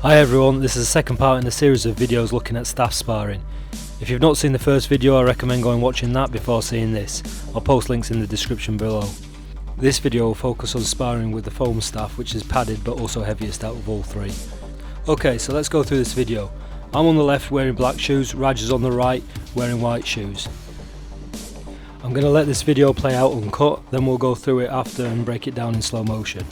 Hi everyone, this is the second part in a series of videos looking at staff sparring. If you've not seen the first video, I recommend going watching that before seeing this. I'll post links in the description below. This video will focus on sparring with the foam staff, which is padded but also heaviest out of all three. Okay, so let's go through this video. I'm on the left wearing black shoes, Raj is on the right wearing white shoes. I'm going to let this video play out uncut, then we'll go through it after and break it down in slow motion.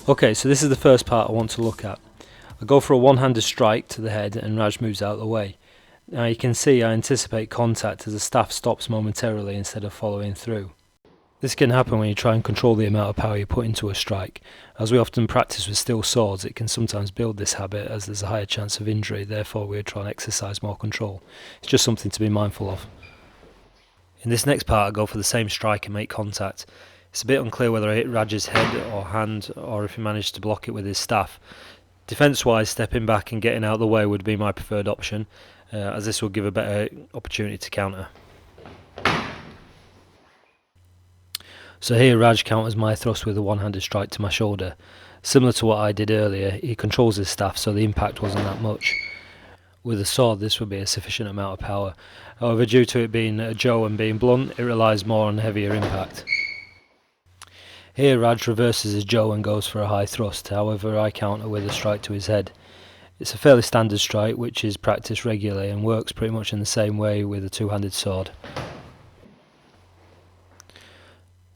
Okay, so this is the first part I want to look at. I go for a one-handed strike to the head and Raj moves out of the way. Now you can see I anticipate contact as the staff stops momentarily instead of following through. This can happen when you try and control the amount of power you put into a strike. As we often practice with steel swords, it can sometimes build this habit as there's a higher chance of injury, therefore we're trying to exercise more control. It's just something to be mindful of. In this next part I go for the same strike and make contact. It's a bit unclear whether I hit Raj's head or hand or if he managed to block it with his staff. Defence wise, stepping back and getting out of the way would be my preferred option, as this will give a better opportunity to counter. So here Raj counters my thrust with a one-handed strike to my shoulder. Similar to what I did earlier, he controls his staff so the impact wasn't that much. With a sword this would be a sufficient amount of power. However, due to it being a Joe and being blunt, it relies more on heavier impact. Here Raj reverses his Joe and goes for a high thrust, however I counter with a strike to his head. It's a fairly standard strike which is practiced regularly and works pretty much in the same way with a two-handed sword.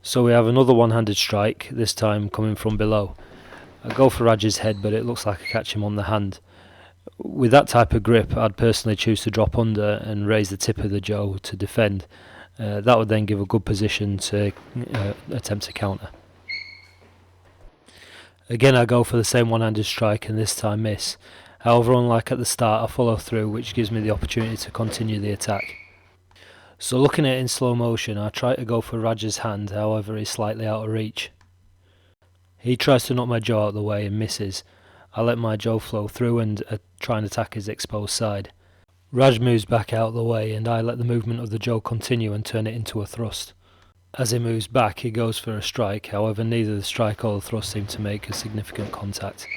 So we have another one-handed strike, this time coming from below. I go for Raj's head but it looks like I catch him on the hand. With that type of grip I'd personally choose to drop under and raise the tip of the Joe to defend. That would then give a good position to attempt to counter. Again I go for the same one-handed strike and this time miss. However, unlike at the start, I follow through, which gives me the opportunity to continue the attack. So looking at it in slow motion, I try to go for Raj's hand, however he's slightly out of reach. He tries to knock my Joe out of the way and misses. I let my Joe flow through and try and attack his exposed side. Raj moves back out of the way and I let the movement of the Joe continue and turn it into a thrust. As he moves back he goes for a strike, however neither the strike or the thrust seem to make a significant contact.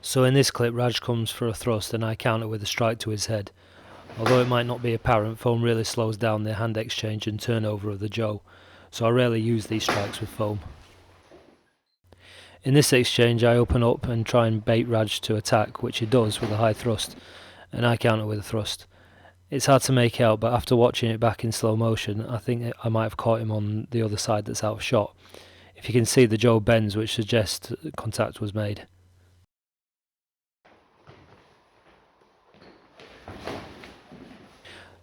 So in this clip Raj comes for a thrust and I counter with a strike to his head. Although it might not be apparent, foam really slows down the hand exchange and turnover of the Joe, so I rarely use these strikes with foam. In this exchange I open up and try and bait Raj to attack, which he does with a high thrust, and I counter with a thrust. It's hard to make out, but after watching it back in slow motion, I think I might have caught him on the other side that's out of shot. If you can see, the Joe bends, which suggests contact was made.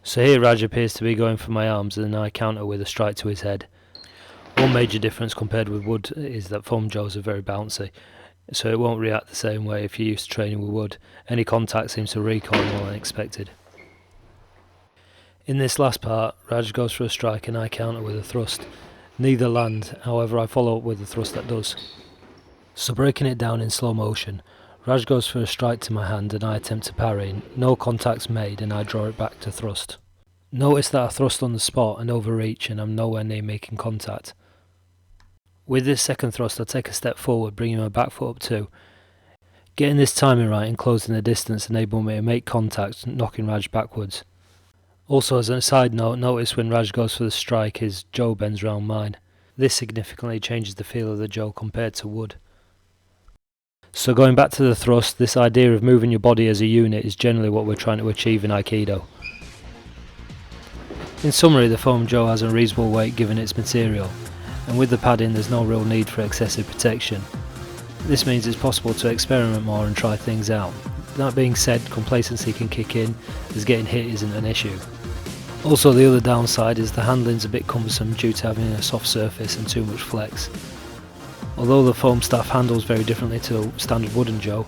So here Raj appears to be going for my arms and I counter with a strike to his head. One major difference compared with wood is that foam Joes are very bouncy, so it won't react the same way if you're used to training with wood. Any contact seems to recoil more than expected. In this last part, Raj goes for a strike and I counter with a thrust. Neither land, however I follow up with a thrust that does. So breaking it down in slow motion, Raj goes for a strike to my hand and I attempt to parry. No contact's made and I draw it back to thrust. Notice that I thrust on the spot and overreach and I'm nowhere near making contact. With this second thrust I take a step forward, bringing my back foot up too. Getting this timing right and closing the distance enabled me to make contact, knocking Raj backwards. Also, as a side note, notice when Raj goes for the strike his Joe bends round mine. This significantly changes the feel of the Joe compared to wood. So going back to the thrust, this idea of moving your body as a unit is generally what we're trying to achieve in Aikido. In summary, the foam jo has a reasonable weight given its material, and with the padding there's no real need for excessive protection. This means it's possible to experiment more and try things out. That being said, complacency can kick in, as getting hit isn't an issue. Also, the other downside is the handling's a bit cumbersome due to having a soft surface and too much flex. Although the foam staff handles very differently to standard wooden jo,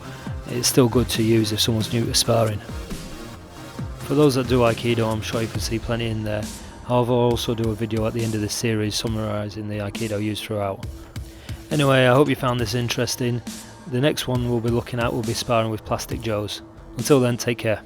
it's still good to use if someone's new to sparring. For those that do Aikido, I'm sure you can see plenty in there. However, I'll also do a video at the end of this series summarising the Aikido used throughout. Anyway, I hope you found this interesting. The next one we'll be looking at will be sparring with plastic jos. Until then, take care.